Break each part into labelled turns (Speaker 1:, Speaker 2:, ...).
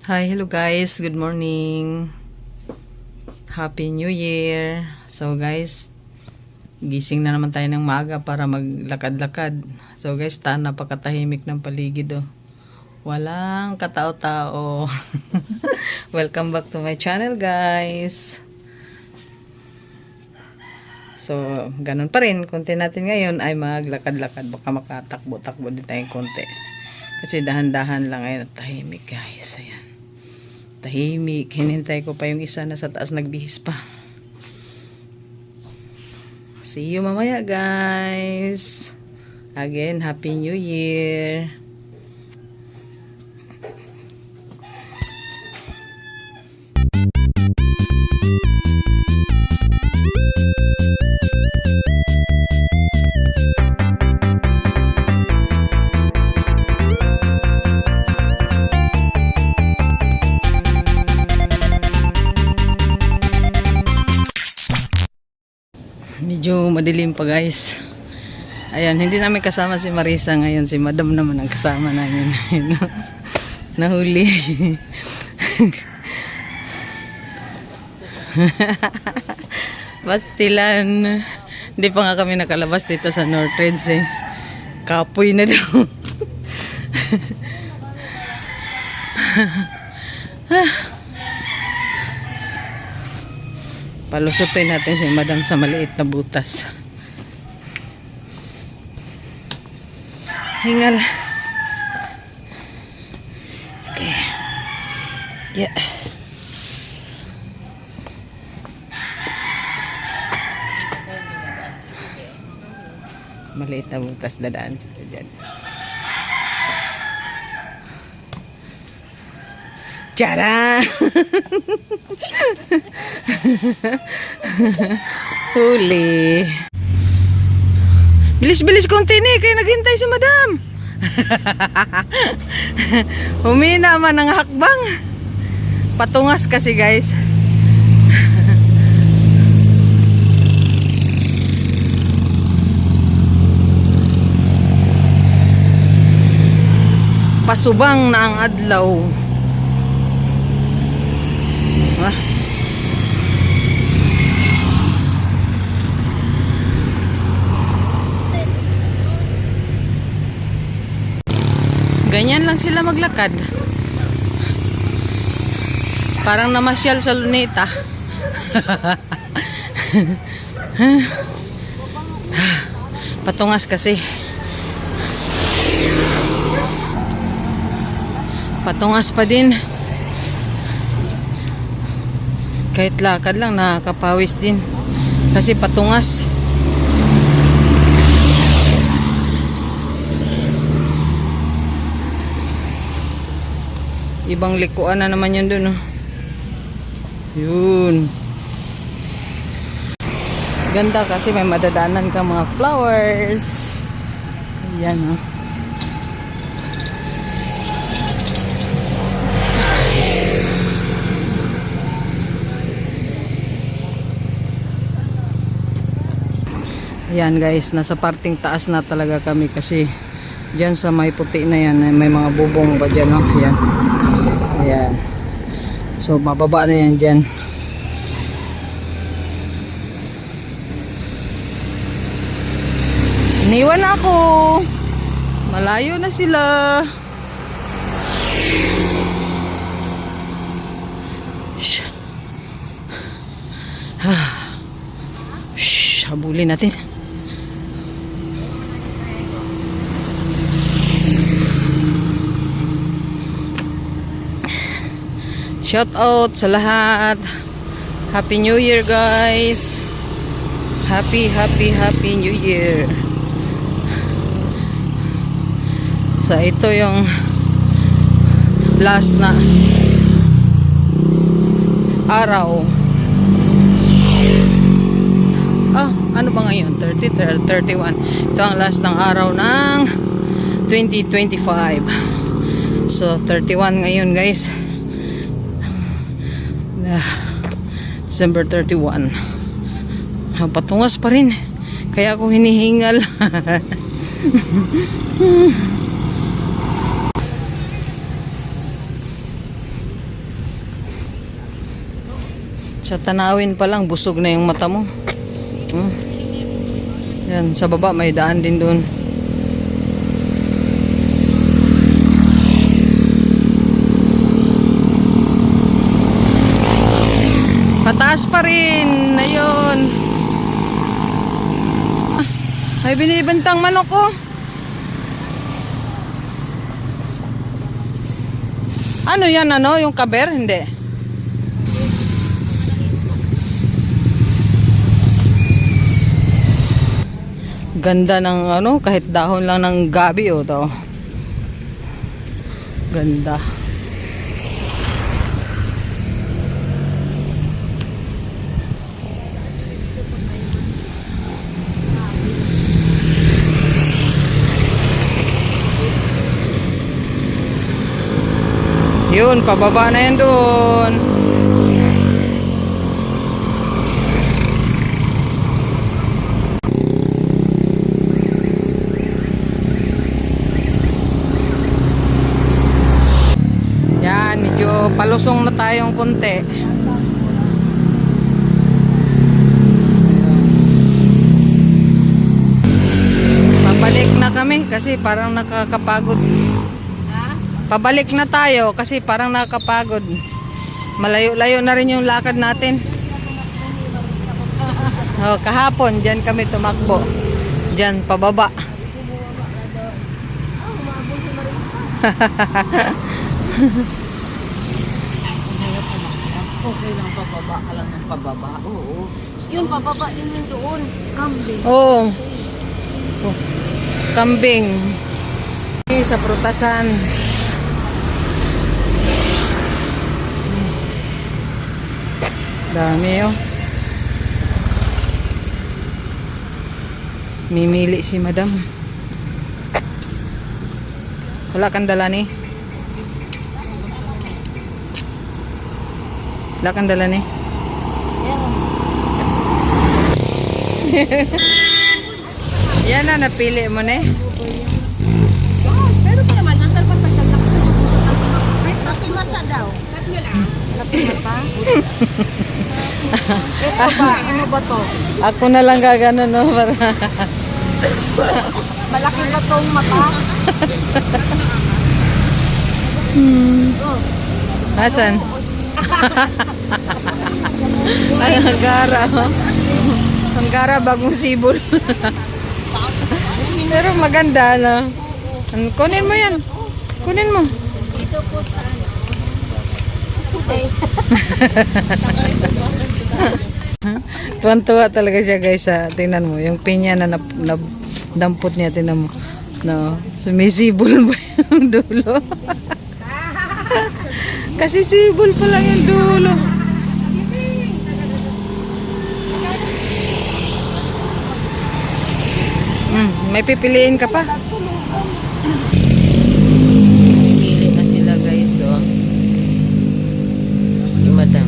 Speaker 1: Hi, hello guys. Good morning. Happy New Year. So guys, gising na naman tayo ng maaga para maglakad-lakad. So guys, napakatahimik ng paligid oh. Walang katao-tao. Welcome back to my channel guys. So, ganun pa rin. Konti natin ngayon ay maglakad-lakad. Baka makatakbo-takbo din tayong konti. Kasi dahan-dahan lang ngayon at tahimik guys. Ayan. Tahimik. Hinintay ko pa yung isa na sa taas nagbihis pa. See you mamaya guys. Again, Happy New Year. Medyo madilim pa guys. Ayan, hindi namin kasama si Marisa ngayon. Si Madam naman ang kasama namin. Nahuli. Bastilan. Hindi pa nga kami nakalabas dito sa Northridge eh. Kapoy na daw. Palusutin natin si Madam sa maliit na butas. Hingal. Okay. Yeah. Maliit na butas, dadaan sila dyan. Tara! Huli. Bilis-bilis konti ni, kaya naghintay si Madam. Humina man ang hakbang. Patungas kasi guys. Pasubang na ang adlaw. Ganyan lang sila maglakad. Parang namasyal sa Luneta. Patungas kasi. Patungas pa din. Kahit lakad lang nakakapawis din. Kasi patungas. Ibang likuan na naman yun dun oh. Yun. Ganda kasi may madadaanan kang mga flowers. Yan oh. Yan guys, nasa parting taas na talaga kami kasi dyan sa may puti na yan, may mga bubong pa dyan oh. Yan. Ayan. So, bababa na yan dyan. Iniwan ako. Malayo na sila. Habulin natin. Shout out sa lahat. Happy New Year guys. Happy New Year. So ito yung last na araw. Ano ba ngayon? 30, 31. Ito ang last ng araw ng 2025. So 31 ngayon guys. December 31. Patungas pa rin. Kaya ako hinihingal. Sa tanawin pa lang, busog na yung mata mo. Yan, sa baba may daan din doon. Pataas pa rin. Ayun. May binibentang manok ko. Ano yan, ano? Yung kaber? Hindi. Ganda ng ano, kahit dahon lang ng gabi, oh, to. Ganda. Yun, pababa na yan doon. Yan, medyo palusong na tayong konti. Pabalik na kami kasi parang nakakapagod. Pabalik na tayo kasi parang nakakapagod. Malayo-layo na rin yung lakad natin. Oh, kahapon, dyan kami tumakbo. Dyan, pababa.
Speaker 2: Okay lang pababa ka lang ng pababa. Oo. Yung pababa din yung doon. Kambing.
Speaker 1: Oo. Oh, kambing. Sa prutasan. Dami, oh. Mimili si madam. Wala kang dala ni? Wala kang dala ni? Yan na, napili mo na eh.
Speaker 2: Pero pa naman, nantal pa sa lakso. Napimata daw. Napimata? Ito ba? Ano ba to?
Speaker 1: Ako na lang gagano, no? Para
Speaker 2: Malaki ba tong mata?
Speaker 1: Asan? Ay, Hanggara. Hanggara, bagong sibol. Pero maganda, no? Kunin mo yan. Kunin mo.
Speaker 2: Dito po sa ano.
Speaker 1: Tuwan-tuwa talaga siya, guys. Tingnan mo, yung pinya na dampot niya, tingnan mo. No, sumisibol ba yung dulo? Kasi sibol pa lang yung dulo. May pipiliin ka pa. Pipili na sila, guys, oh. Si madam.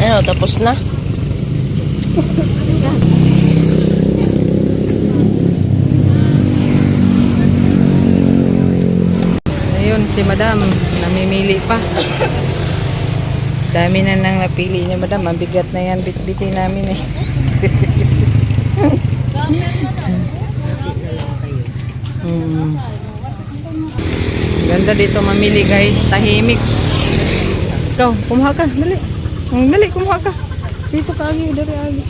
Speaker 1: Ano, tapos na? Ayun, si madam, namimili pa. Dami na nang napili niya, madam. Mabigat na yan, bit-bitin namin eh. Ganda dito mamili, guys. Tahimik. Ikaw, kumuha ka. Dali. Dali, kumuha ka. Dito ka agi, dari agi.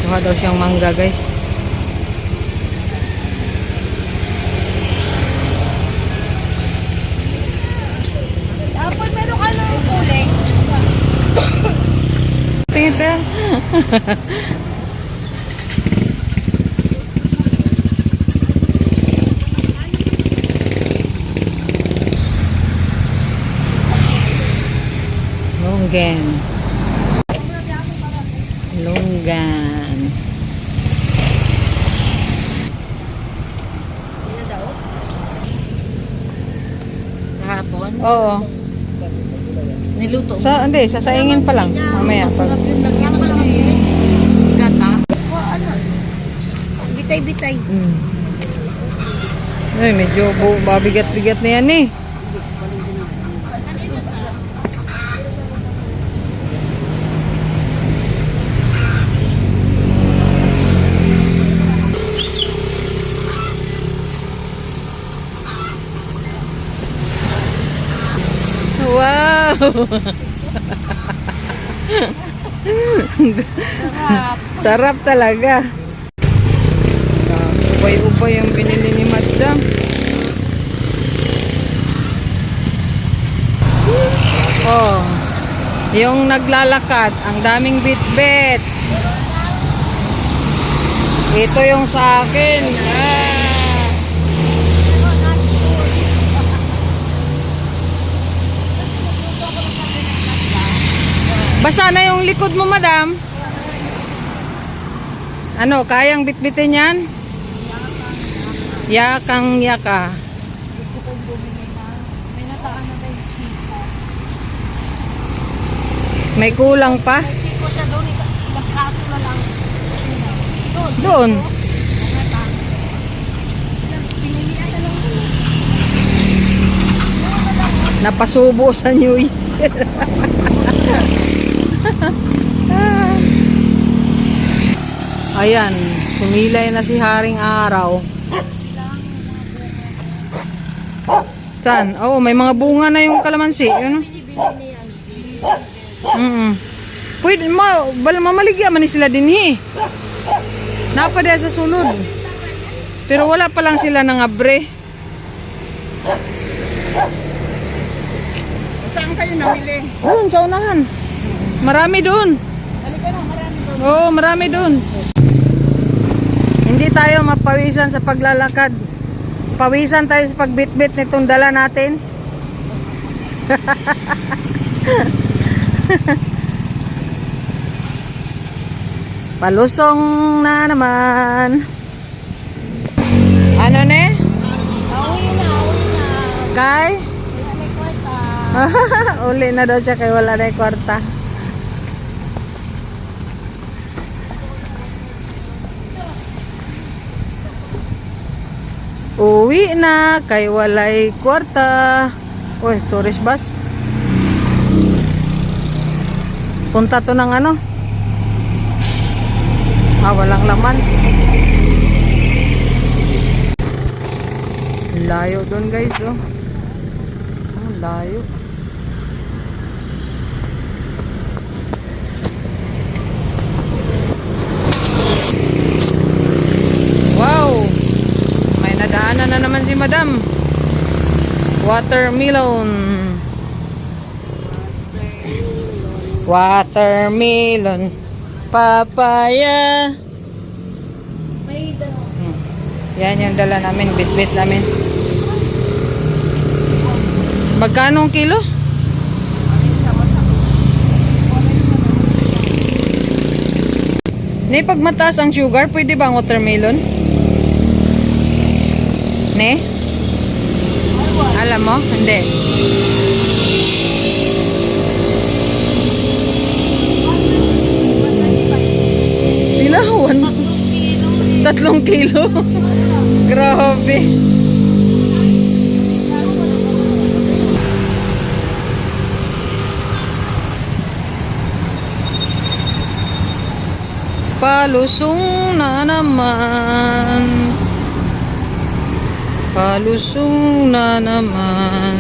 Speaker 1: Kuha daw siyang mangga, guys.
Speaker 2: Apple, meron ka na yung kulay.
Speaker 1: Tingin ka. Longgan. Longgan.
Speaker 2: Kahapon,
Speaker 1: Oo.
Speaker 2: niluto.
Speaker 1: Hindi, sasaingin pa lang. Mamaya pa.
Speaker 2: Masarap yung lagyan ko ng gata. Ano? Bitay-bitay.
Speaker 1: Mm. Ay, medyo mabigat-bigat na yan eh. Wow! Sarap talaga. Ubay-ubay yung binili ni Madam. Oh, yung naglalakad, ang daming bit-bit. Ito yung sa akin. Basa na yung likod mo, Madam. Ano, kayang bitbitin yan? Yakang yaka.
Speaker 2: May nataan na tayo chiko.
Speaker 1: May kulang pa?
Speaker 2: Chiko siya doon, ilang kaso na lang.
Speaker 1: Doon.
Speaker 2: Pinilian na lang doon.
Speaker 1: Napasubo sa New Year. Ayan, sumilay na si Haring Araw. Saan? Oh, may mga bunga na yung kalamansi. Yun. Pwede, mamaligya man ni sila din eh. Napadya sa sulod. Pero wala pa lang sila ng abre.
Speaker 2: Saan kayo namili?
Speaker 1: Doon, sa unahan. Marami doon.
Speaker 2: Halika na, marami doon.
Speaker 1: Oo, marami doon. Hindi tayo mapawisan sa paglalakad. Pawisan tayo sa pagbitbit nitong dala natin. Palusong na naman. Ano ne?
Speaker 2: Awi na.
Speaker 1: Kay?
Speaker 2: Wala may kwarta.
Speaker 1: Uli na daw siya kay wala na kwarta. Uwi na kay walay kwarta. Uy, tourist bus. Punta to ng ano? Walang laman. Layo doon guys, oh. Layo. Wow! May nadaanan na naman si Madam. Watermelon. Watermelon. Papaya.
Speaker 2: May dano.
Speaker 1: Yan yung dala namin, bit-bit namin. Magkano ang kilo? Ne, pag mataas ang sugar, pwede ba ang watermelon? Ne? Alam mo? Hindi. Pinawan. 3 kilo. Grabe. Palusong na naman. Palusong na naman.